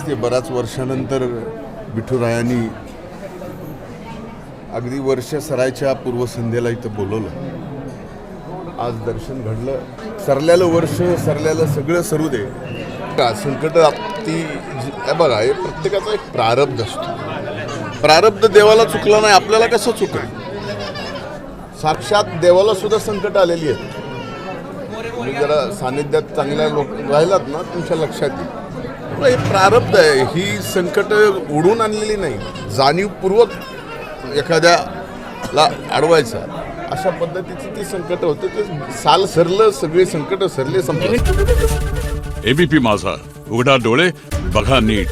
की बऱ्याच वर्षानंतर विठुरायांनी अगदी वर्ष सरायच्या पूर्वसंध्येला इथं बोलवलं. आज दर्शन घडलं. सरल्यालं वर्ष, सरल्यालं सगळं सरू दे. संकट ती बघा, हे प्रत्येकाचा एक प्रारब्ध असतो. प्रारब्ध देवाला चुकला नाही, आपल्याला कसं चुकेल? साक्षात देवाला सुद्धा संकट आलेली आहेत. तुम्ही जरा सानिध्यात चांगल्या लोक राहिलात ना, तुमच्या लक्षात येईल. हे प्रारब्ध आहे. ही संकट उडून आणलेली नाही. जाणीवपूर्वक एखाद्याला अडवायचा अशा पद्धतीची ती संकट होते. ते साल सरलं, सगळे संकट सरले, संपलं. एबीपी माझा, उघडा डोळे बघा नीट.